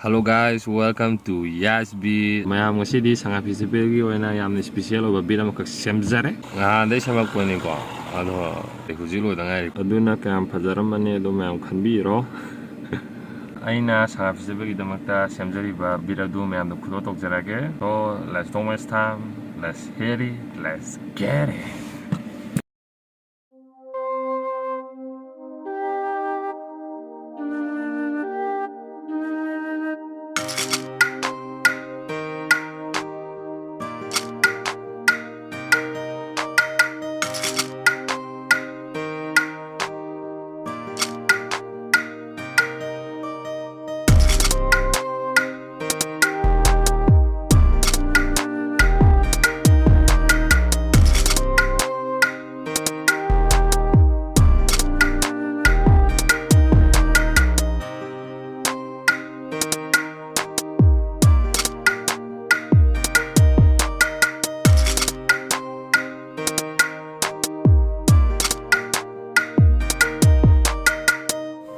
Hello guys, welcome to Yifbz. mayam ngasidi Sangai festival gi oina yamna special oba bit amakak semjare. Ngahandai samakpani ko. Ado hujilo dangai. Aduna kam fajaramani ado mayam khanbiro. Aina Sangai festival gi damakta semjariba bit adu mayam do khudo tokjarage. So let's don't waste time. Let's hear it. Let's get it.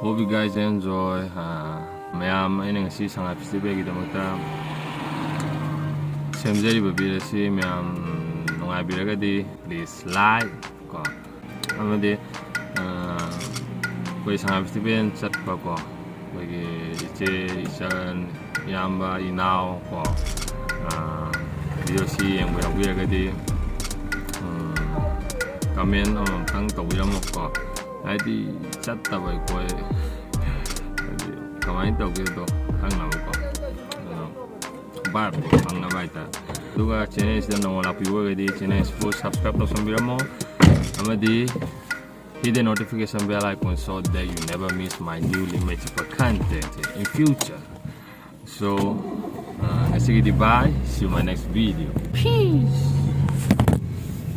Hope you guys enjoy. Mayam ay nang si Sangai festival gi damakta semjariba bit asi mayam nungai biragadi please like ko amadi koi Sangai festival chatpa ko bagi iche isan yamba inao ko video si yang biragadi comment tang tawiramo ko Adi chatta boy koi kamai tau ke to hang na ko bar hang na baita duga channel is na wala piwa ge di channel full subscribe to sambiramo amadi hit the notification bell icon so that you never miss my newly made content in future. So bye, see you in my next video. Peace.